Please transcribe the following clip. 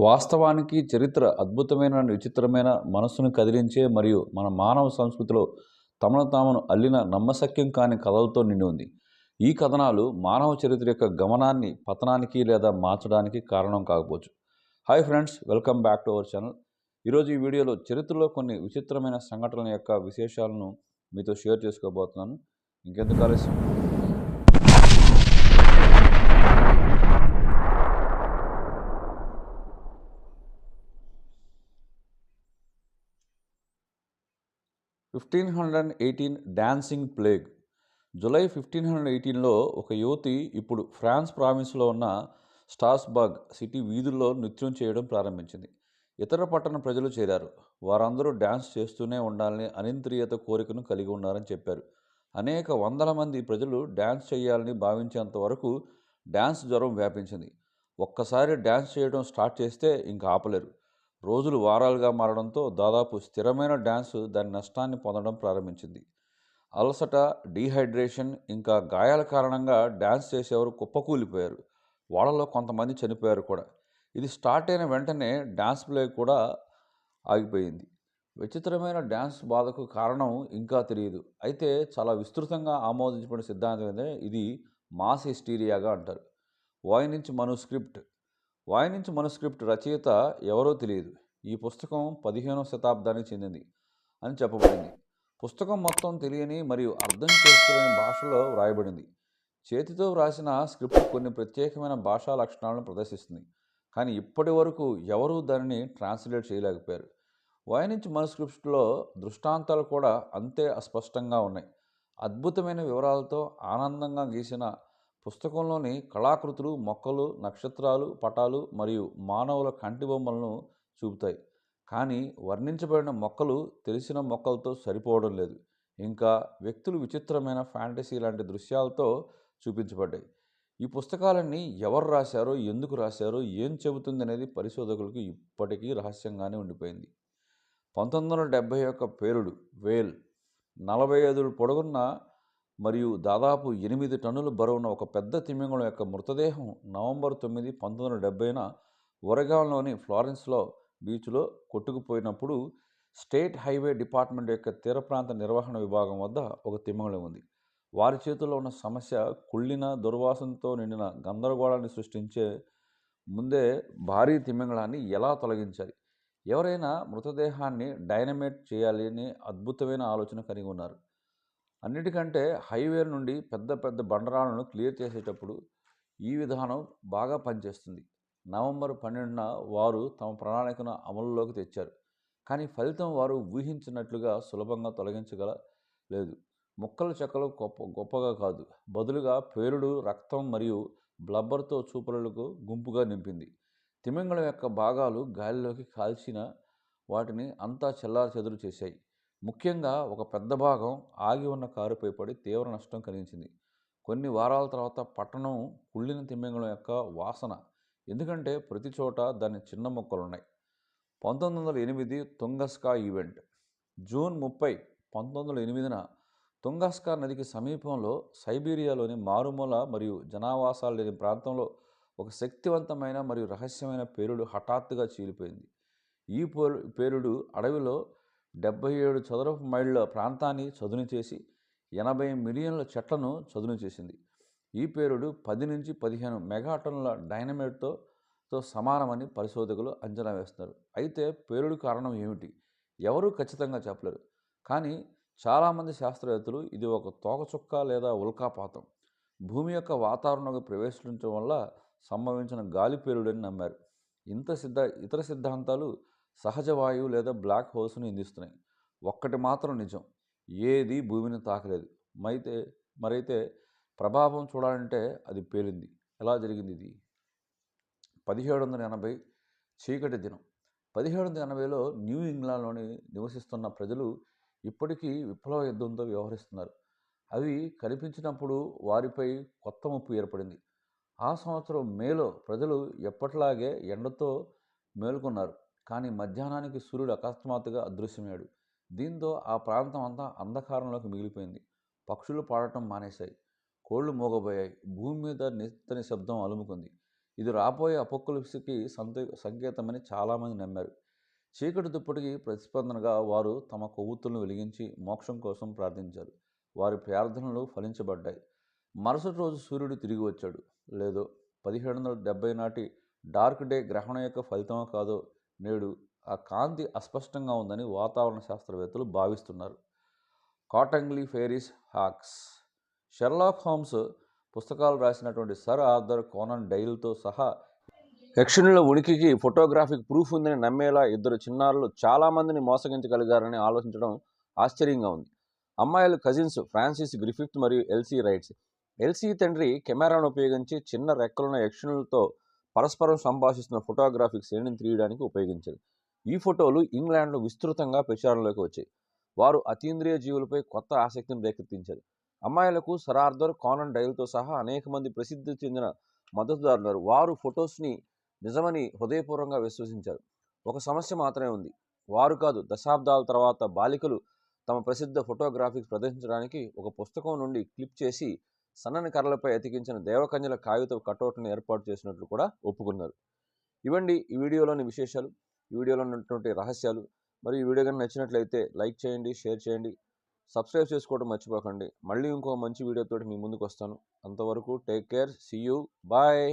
వాస్తవానికి చరిత్ర అద్భుతమైన, విచిత్రమైన, మనస్సును కదిలించే మరియు మన మానవ సంస్కృతిలో తమను తామును అల్లిన నమ్మశక్యం కాని కథలతో నిండి ఉంది. ఈ కథనాలు మానవ చరిత్ర యొక్క గమనాన్ని, పతనానికి లేదా మార్చడానికి కారణం కాకపోవచ్చు. Hi friends, welcome back to our channel. ఈరోజు ఈ వీడియోలో చరిత్రలో కొన్ని విచిత్రమైన సంఘటనల యొక్క విశేషాలను మీతో షేర్ చేసుకోబోతున్నాను. ఇంకెందుకు ఆలస్యం, 1518 డాన్సింగ్ ప్లేగ్. జూలై 1518లో ఒక యువతి ఇప్పుడు ఫ్రాన్స్ ప్రావిన్స్లో ఉన్న స్ట్రాస్బర్గ్ సిటీ వీధుల్లో నృత్యం చేయడం ప్రారంభించింది. ఇతర పట్టణ ప్రజలు చేరారు. వారందరూ డ్యాన్స్ చేస్తూనే ఉండాలని అనింద్రియత కోరికను కలిగి ఉన్నారని చెప్పారు. అనేక వందల మంది ప్రజలు డ్యాన్స్ చేయాలని భావించేంత వరకు డ్యాన్స్ జ్వరం వ్యాపించింది. ఒక్కసారి డ్యాన్స్ చేయడం స్టార్ట్ చేస్తే ఇంకా ఆపలేరు. రోజులు వారాలుగా మారడంతో దాదాపు స్థిరమైన డ్యాన్స్ దాని నష్టాన్ని పొందడం ప్రారంభించింది. అలసట, డీహైడ్రేషన్, ఇంకా గాయాల కారణంగా డ్యాన్స్ చేసేవారు కుప్పకూలిపోయారు. వాళ్ళలో కొంతమంది చనిపోయారు కూడా. ఇది స్టార్ట్ అయిన వెంటనే డ్యాన్స్ ప్లే కూడా ఆగిపోయింది. విచిత్రమైన డ్యాన్స్ బాధకు కారణం ఇంకా తెలియదు. అయితే చాలా విస్తృతంగా ఆమోదించబడిన సిద్ధాంతం ఏంటంటే ఇది మాస్ హిస్టీరియాగా అంటారు. వాయినించ్ మనుస్క్రిప్ట్ రచయిత ఎవరో తెలియదు. ఈ పుస్తకం 15వ శతాబ్దానికి చెందింది అని చెప్పబడింది. పుస్తకం మొత్తం తెలియని మరియు అర్థం చేసుకోలేని భాషలో వ్రాయబడింది. చేతితో వ్రాసిన స్క్రిప్ట్ కొన్ని ప్రత్యేకమైన భాషా లక్షణాలను ప్రదర్శిస్తుంది, కానీ ఇప్పటి వరకు ఎవరూ దానిని ట్రాన్స్లేట్ చేయలేకపోయారు. వాయినించ్ మనుస్క్రిప్ట్లో దృష్టాంతాలు కూడా అంతే అస్పష్టంగా ఉన్నాయి. అద్భుతమైన వివరాలతో ఆనందంగా గీసిన పుస్తకంలోని కళాకృతులు మొక్కలు, నక్షత్రాలు, పటాలు మరియు మానవుల కంటి బొమ్మలను చూపుతాయి. కానీ వర్ణించబడిన మొక్కలు తెలిసిన మొక్కలతో సరిపోవడం లేదు. ఇంకా వ్యక్తులు విచిత్రమైన ఫ్యాంటసీ లాంటి దృశ్యాలతో చూపించబడ్డాయి. ఈ పుస్తకాలన్నీ ఎవరు రాశారో, ఎందుకు రాశారో, ఏం చెబుతుంది అనేది పరిశోధకులకు ఇప్పటికీ రహస్యంగానే ఉండిపోయింది. 1970 యొక్క పేలుడు వేల్ 45 అడుగుల పొడవున్న మరియు దాదాపు 8 టన్నుల బరువున్న ఒక పెద్ద తిమింగలం యొక్క మృతదేహం నవంబర్ 9, 1970న ఒరెగాన్లోని ఫ్లోరెన్స్లో బీచ్లో కొట్టుకుపోయినప్పుడు స్టేట్ హైవే డిపార్ట్మెంట్ యొక్క తీర ప్రాంత నిర్వహణ విభాగం వద్ద ఒక తిమింగలం ఉంది. వారి చేతుల్లో ఉన్న సమస్య కుళ్ళిన, దుర్వాసనతో నిండిన గందరగోళాన్ని సృష్టించే ముందే భారీ తిమింగలాన్ని ఎలా తొలగించాలి. ఎవరైనా మృతదేహాన్ని డైనమేట్ చేయాలి అనే అద్భుతమైన ఆలోచన కలిగి ఉన్నారు. అన్నిటికంటే హైవే నుండి పెద్ద పెద్ద బండరాలను క్లియర్ చేసేటప్పుడు ఈ విధానం బాగా పనిచేస్తుంది. నవంబర్ 12న వారు తమ ప్రణాళికను అమలులోకి తెచ్చారు, కానీ ఫలితం వారు ఊహించినట్లుగా సులభంగా తొలగించగలేదు. ముక్కలు చెక్కలు గొప్పగా కాదు, బదులుగా పేలుడు, రక్తం మరియు బ్లబ్బర్తో చూపులకు గుంపుగా నింపింది. తిమింగలం యొక్క భాగాలు గాలిలోకి కాల్చిన వాటిని అంతా చెల్లాచెదురు చేశాయి. ముఖ్యంగా ఒక పెద్ద భాగం ఆగి ఉన్న కారుపై పడి తీవ్ర నష్టం కలిగించింది. కొన్ని వారాల తర్వాత పట్టణం కుళ్ళిన తిమింగలం యొక్క వాసన, ఎందుకంటే ప్రతి చోట దాని చిన్న మొక్కలున్నాయి. 1908 తుంగస్కా ఈవెంట్. జూన్ 30, 1908న తుంగస్కా నదికి సమీపంలో సైబీరియాలోని మారుమూల మరియు జనావాసాలు లేని ప్రాంతంలో ఒక శక్తివంతమైన మరియు రహస్యమైన పేలుడు హఠాత్తుగా చీలిపోయింది. ఈ పేలుడు అడవిలో 77 చదరపు మైళ్ళ ప్రాంతాన్ని చదును చేసి 80 మిలియన్ల చెట్లను చదును చేసింది. ఈ పేలుడు 10 నుంచి 15 మెగాటన్నుల డైనమైట్తో సమానమని పరిశోధకులు అంచనా వేస్తున్నారు. అయితే పేలుడు కారణం ఏమిటి? ఎవరూ ఖచ్చితంగా చెప్పలేరు. కానీ చాలామంది శాస్త్రవేత్తలు ఇది ఒక తోకచుక్క లేదా ఉల్కాపాతం, భూమి యొక్క వాతావరణంలోకి ప్రవేశించడం వల్ల సంభవించిన గాలి పేలుడని నమ్మారు. ఇతర సిద్ధాంతాలు సహజ వాయువు లేదా బ్లాక్ హోల్స్ను నిందిస్తున్నాయి. ఒక్కటి మాత్రం నిజం, ఏది భూమిని తాకలేదు. మరైతే ప్రభావం చూడాలంటే అది పేలింది. ఎలా జరిగింది ఇది? 1780 చీకటి దినం. 1780లో న్యూ ఇంగ్లాండ్లోని నివసిస్తున్న ప్రజలు ఇప్పటికీ విప్లవ యుద్ధంతో వ్యవహరిస్తున్నారు. అవి కనిపించినప్పుడు వారిపై కొత్త ముప్పు ఏర్పడింది. ఆ సంవత్సరం మేలో ప్రజలు ఎప్పట్లాగే ఎండతో మేలుకున్నారు, కానీ మధ్యాహ్నానికి సూర్యుడు అకస్మాత్తుగా అదృశ్యమయ్యాడు. దీంతో ఆ ప్రాంతం అంతా అంధకారంలోకి మిగిలిపోయింది. పక్షులు పాడటం మానేశాయి, కోళ్లు మూగబోయాయి, భూమి మీద నిత్తని శబ్దం అలుముకుంది. ఇది రాబోయే అపోకలిప్స్కి సంకేతమని చాలామంది నమ్మారు. చీకటి దుప్పటికి ప్రతిస్పందనగా వారు తమ కొవ్వొత్తులను వెలిగించి మోక్షం కోసం ప్రార్థించారు. వారి ప్రార్థనలు ఫలించబడ్డాయి. మరుసటి రోజు సూర్యుడు తిరిగి వచ్చాడు. లేదో 1770 నాటి డార్క్ డే గ్రహణం యొక్క ఫలితమో కాదో నేడు ఆ కాంతి అస్పష్టంగా ఉందని వాతావరణ శాస్త్రవేత్తలు భావిస్తున్నారు. కాటంగ్లీ ఫెయిరీస్ హాక్స్. షెర్లాక్ హోమ్స్ పుస్తకాలు రాసినటువంటి సర్ ఆర్థర్ కోనన్ డైల్తో సహా యక్షునుల ఉనికికి ఫోటోగ్రాఫిక్ ప్రూఫ్ ఉందని నమ్మేలా ఇద్దరు చిన్నారులు చాలామందిని మోసగించగలిగారని ఆలోచించడం ఆశ్చర్యంగా ఉంది. అమ్మాయిలు కజిన్స్ ఫ్రాన్సిస్ గ్రిఫిత్ మరియు ఎల్సీ రైట్స్. ఎల్సీ తండ్రి కెమెరాను ఉపయోగించి చిన్న రెక్కలున్న యక్షునులతో పరస్పరం సంభాషిస్తున్న ఫోటోగ్రాఫిక్ శ్రేణిని తీయడానికి ఉపయోగించారు. ఈ ఫోటోలు ఇంగ్లాండ్లో విస్తృతంగా ప్రచారంలోకి వచ్చాయి. వారు అతీంద్రియ జీవులపై కొత్త ఆసక్తిని రేకెత్తించారు. అమ్మాయిలకు సర్ ఆర్థర్ కోనన్ డైల్తో సహా అనేక మంది ప్రసిద్ధి చెందిన మద్దతుదారులు. వారు ఫొటోస్ని నిజమని హృదయపూర్వకంగా విశ్వసించారు. ఒక సమస్య మాత్రమే ఉంది. వారు కాదు, దశాబ్దాల తర్వాత బాలికలు తమ ప్రసిద్ధ ఫోటోగ్రాఫిక్స్ ప్రదర్శించడానికి ఒక పుస్తకం నుండి క్లిప్ చేసి సన్నని కర్రలపై అతికించిన దేవకన్యల కాగిత కటౌట్ను ఏర్పాటు చేసినట్లు కూడా ఒప్పుకున్నారు. ఇవండి ఈ వీడియోలోని విశేషాలు, ఈ వీడియోలో ఉన్నటువంటి రహస్యాలు. మరి ఈ వీడియో కనుక నచ్చినట్లయితే లైక్ చేయండి, షేర్ చేయండి, సబ్స్క్రైబ్ చేసుకోవడం మర్చిపోకండి. మళ్ళీ ఇంకో మంచి వీడియోతో మీ ముందుకు వస్తాను. అంతవరకు take care, see you, bye.